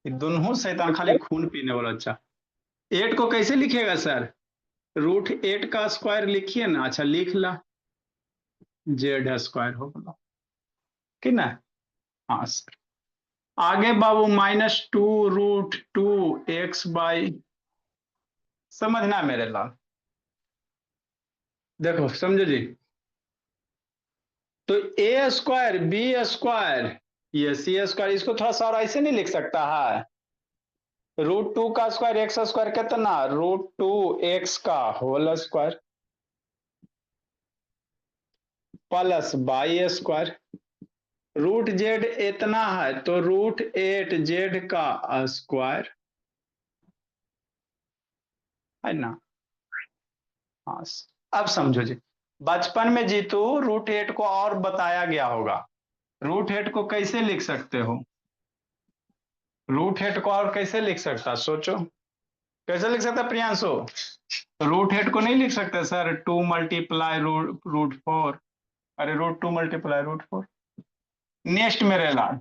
दोनों शैतान खाली खून पीने वाला। अच्छा 8 को कैसे लिखेगा सर? √8 का स्क्वायर लिखिए ना। अच्छा लिख ला, जेड स्क्वायर होगा कि ना? हाँ सर। आगे बाबू -2√2x/, समझना मेरे लाल, देखो समझो जी। तो a स्क्वायर, b स्क्वायर, ये c स्क्वायर, इसको थोड़ा सा और ऐसे नहीं लिख सकता है? √2 का स्क्वायर x स्क्वायर कितना? √2x का whole square plus y square. √z इतना है तो √8z का स्क्वायर, है ना? हाँ अब समझो जी, बचपन में जीतू √8 को और बताया गया होगा। √8 को कैसे लिख सकते हो? √8 को और कैसे लिख सकता, सोचो कैसे लिख सकता प्रियांशु? √8 को नहीं लिख सकते सर, 2 मल्टीप्लाई √4, अरे √2 मल्टीप्लाई √4। नेक्स्ट मेरे लाल,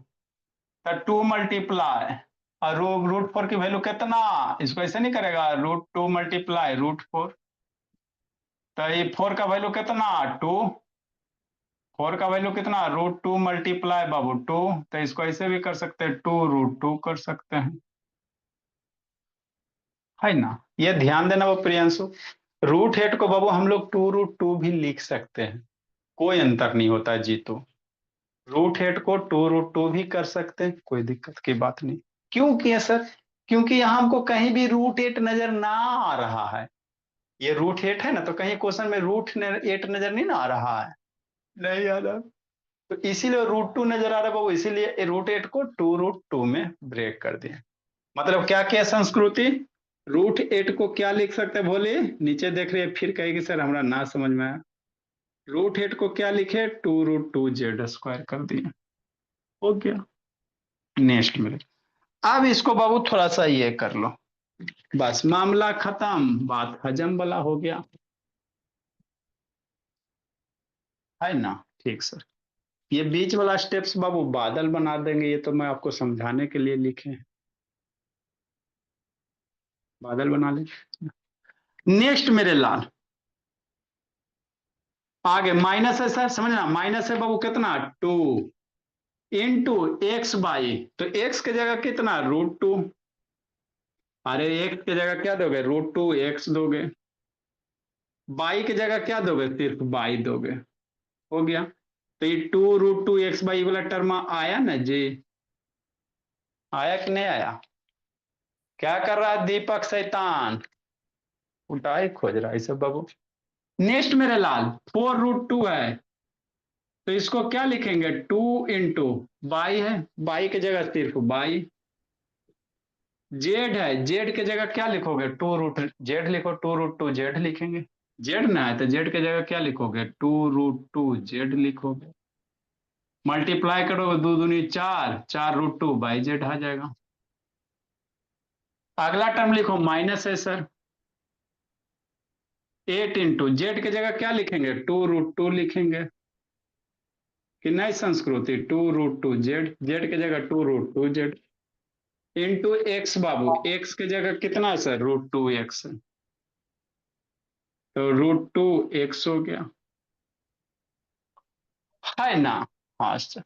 तो 2 मल्टीप्लाई और √4 की वैल्यू कितना? इसको ऐसे नहीं करेगा, √2 मल्टीप्लाई √4, तो ये 4 का वैल्यू कितना? 2। 4 का वैल्यू कितना? √2 मल्टीप्लाई बाबू 2, तो इसको ऐसे भी कर सकते हैं, 2√2 कर सकते हैं, है ना? ये ध्यान देना वो प्रियांशु, √8 को बाबू हम लोग 2√2 भी लिख सकते हैं, कोई अंतर नहीं होता जीतो। √8 को 2√2 भी कर सकते हैं, कोई दिक्कत की बात नहीं। क्यों किया सर? क्योंकि यहाँ हमको कहीं भी √8 नजर ना आ रहा है। ये √8 है ना, तो कहीं क्वेश्चन में √8 नजर नहीं ना आ रहा है, नहीं याद है? तो इसीलिए √2 नजर आ रहा है बाबू, इसीलिए √8 को 2√2 में ब्रेक कर दिया। मतलब क्या क्या संस्कृति, √8 को क्या लिख सकते हैं बोले? नीचे देख रहे हैं, फिर कहेगी सर हमारा ना समझ में आया। √8 को क्या लिखे? 2√2z स्क्वायर कर दिए, हो गया। नेक्स्ट मेरे, अब इसको बाबू थोड़ा सा ये कर लो, बस मामला खत्म, बात हजम वाला हो गया, है ना? ठीक सर, ये बीच वाला स्टेप्स बाबू बादल बना देंगे, ये तो मैं आपको समझाने के लिए लिखे हैं, बादल बना ले। नेक्स्ट मेरे लाल, आगे माइनस है सर, समझना माइनस है बाबू कितना? 2 इंटू x/, तो x की जगह कितना? √2, अरे x की जगह क्या दोगे? √2x दोगे, y की जगह क्या दोगे? सिर्फ y दोगे, हो गया। तो ये 2√2x/, वाला टर्म आया ना जी, आया कि नहीं आया? क्या कर रहा है दीपक शैतान? उल्टा ही खोज रहा है सब बाबू। नेक्स्ट मेरे लाल, 4√2 है, तो इसको क्या लिखेंगे? 2 इंटू वाई है, वाई की जगह सिर्फ वाई, जेड है, जेड की जगह क्या लिखोगे? 2√z लिखो, 2√2z लिखेंगे, जेड ना है तो जेड की जगह क्या लिखोगे? 2√2z लिखोगे, मल्टीप्लाई करोगे 2 दूनी 4, 4√2/z आ जाएगा। अगला टर्म लिखो माइनस है सर, 8 इंटू जेड की जगह क्या लिखेंगे? 2√2 लिखेंगे कि नहीं संस्कृति? 2√2z, जेड की जगह 2√2z इंटू एक्स बाबू, एक्स की जगह कितना सर? √2x, तो √2x हो गया, है ना? हाँ सर,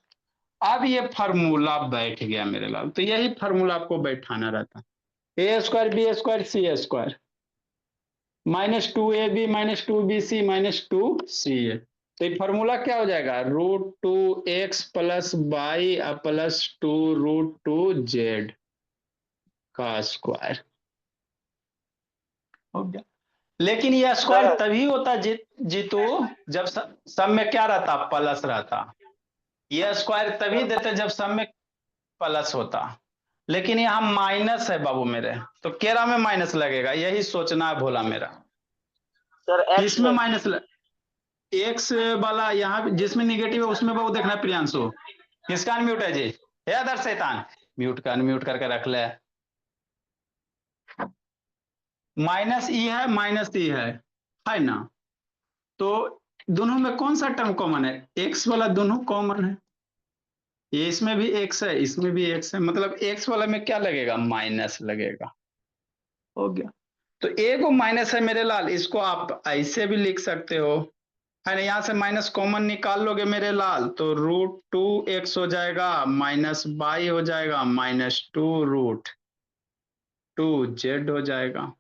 अब ये फार्मूला बैठ गया मेरे लाल, तो यही फार्मूला आपको बैठाना रहता है, a square b square c square -2ab -2bc -2ca, तो ये फार्मूला क्या हो जाएगा? √2x plus y plus 2√2z का स्क्वायर, हो गया। लेकिन ये स्क्वायर तभी होता जीतू जब सब में क्या रहता? प्लस रहता। ये स्क्वायर तभी देते जब सब में प्लस होता, लेकिन यहाँ माइनस है बाबू मेरे, तो केरा में माइनस लगेगा, यही सोचना है भोला मेरा। सर इसमें माइनस एक्स वाला यहाँ जिसमें निगेटिव है उसमें बाबू देखना है प्रियांशु, किसका अनम्यूट है जी? हे अदर शैतान, म्यूट कर, अनम्यूट करके रख ले। माइनस ई है, माइनस ई है ना? तो दोनों में कौन सा टर्म कॉमन है? एक्स वाला दोनों कॉमन है, ये इसमें भी एक्स है, इसमें भी एक्स है, मतलब एक्स वाला में क्या लगेगा? माइनस लगेगा। हो गया। तो ए को माइनस है मेरे लाल, इसको आप ऐसे भी लिख सकते हो, है ना? यहां से माइनस कॉमन निकाल लोगे मेरे लाल, तो √2x हो जाएगा, माइनस बाई हो जाएगा, -2√2z हो जाएगा।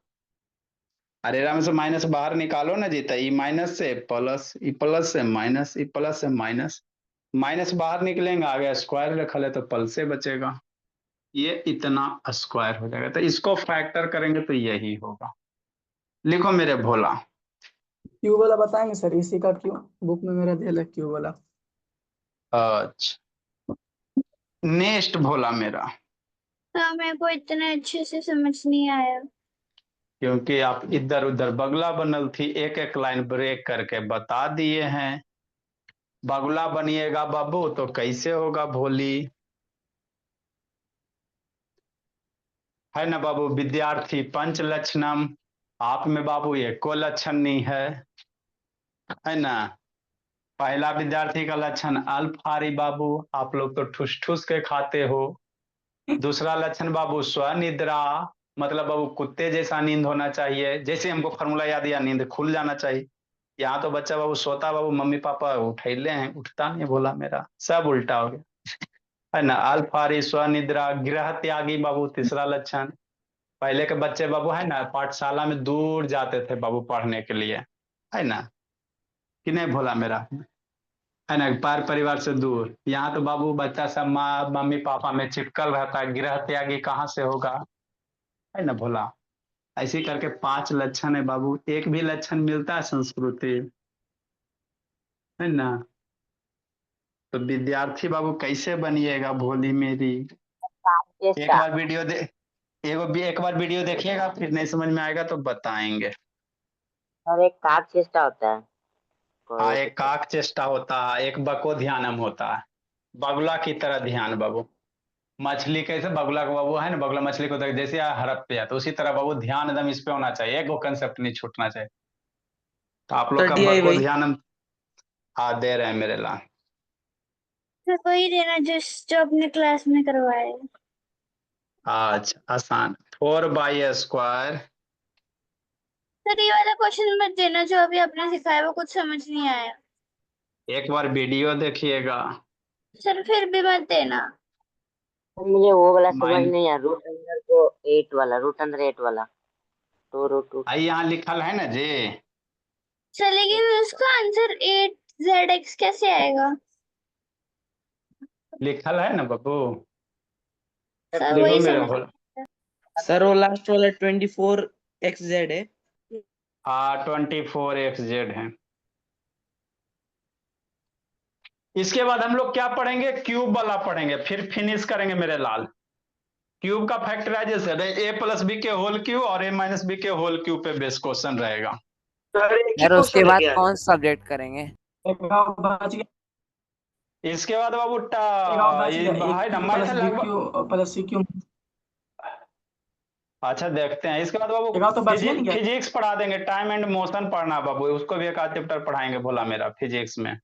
अरे राम से माइनस बाहर निकालो ना जीता, ई माइनस से प्लस, ई प्लस से माइनस, ई प्लस से माइनस, माइनस बाहर निकलेंगे, आगे स्क्वायर रखा है तो पल से बचेगा, ये इतना स्क्वायर हो जाएगा। तो इसको फैक्टर करेंगे तो यही होगा। लिखो मेरे भोला। क्यू वाला बताएंगे सर, इसी का क्यू बुक में मेरा दिया है क्यू वाला। अच्छा, नेक्स्ट भोला मेरा, हाँ मेरे को इतने अच्छे से समझ नहीं आया। क्योंकि आप इधर उधर बगला बनल थी, एक एक लाइन ब्रेक करके बता दिए हैं। बगला बनिएगा बाबू तो कैसे होगा भोली, है ना बाबू? विद्यार्थी पंच लक्षणम, आप में बाबू एको लक्षण नहीं है ना? पहला विद्यार्थी का लक्षण अल्पहारी बाबू, आप लोग तो ठुस ठुस के खाते हो। दूसरा लक्षण बाबू स्वनिद्रा, मतलब बाबू कुत्ते जैसा नींद होना चाहिए, जैसे हमको फॉर्मूला याद या नींद खुल जाना चाहिए। यहाँ तो बच्चा बाबू सोता, बाबू मम्मी पापा उठैले हैं, उठता नहीं भोला मेरा, सब उल्टा हो गया, है ना? अल्पहारी, स्वनिद्रा, गृह त्यागी बाबू तीसरा लक्षण। पहले के बच्चे बाबू है ना, पाठशाला में दूर जाते थे बाबू पढ़ने के लिए, है ना? कि नहीं भोला मेरा, है ना? पार परिवार से दूर। यहाँ तो बाबू बच्चा सब माँ मम्मी पापा में चिपकल रहता है, गृह त्यागी कहाँ से होगा, है ना भोला? ऐसे करके 5 लक्षण है बाबू, एक भी लक्षण मिलता है संस्कृति, है ना? तो विद्यार्थी बाबू कैसे बनिएगा भोली मेरी? एक बार वीडियो दे, एक बार वीडियो देखिएगा, फिर नहीं समझ में आएगा तो बताएंगे। और एक काक चेष्टा होता है। हाँ, एक काक चेष्टा होता है, एक बको ध्यानम होता है, बगुला की तरह ध्यान बाबू। मछली कैसे बगुला को बाबू, है ना? बगुला मछली को देख जैसे हड़प पे है, तो उसी तरह बाबू ध्यान एकदम इस पे होना चाहिए, एक वो कंसेप्ट नहीं छूटना चाहिए। तो आप लोग का दिया है बको भाई। ध्यानम दे रहे हैं मेरे लाल। सर वही देना जो अपने क्लास में करवाए। आज आसान, 4/² सर ये वाला क्वेश्चन मत देना जो अभी आपने सिखाया, वो कुछ समझ नहीं आया। एक बार वीडियो देखिएगा। सर फिर भी मत देना। मुझे वो वाला समझ माइन नहीं आया, √अंडर को 8 वाला, √8 वाला, 2√2। आई यहाँ लिखल है ना जी, सर लेकिन उसका आंसर 8zx कैसे आएगा? लिखल है ना बाबू, सर देखो वही मेरे समझ। भोला। सर वो लास्ट वाला 24xz है। 24xz है। इसके बाद हम लोग क्या पढ़ेंगे? क्यूब वाला पढ़ेंगे, फिर फिनिश करेंगे मेरे लाल। क्यूब का फैक्टराइजेशन है a+b के होल क्यूब और a-b के होल क्यूब पे बेस क्वेश्चन रहेगा। यार उसके बाद कौन सा सब्जेक्ट करेंगे? एक गाँव बच गया, इसके बाद बाबू एक गाँव बच गया, है ना, एक मैथ प्लस लगभग, प्लस सी क्यू। अच्छा देखते हैं। इसके बाद बाबू एक गाँव तो बच गया नहीं क्या? फिजिक्स पढ़ा देंगे, टाइम एंड मोशन पढ़ना बाबू, उसको भी एक आध चैप्टर पढ़ाएंगे भोला मेरा फिजिक्स में।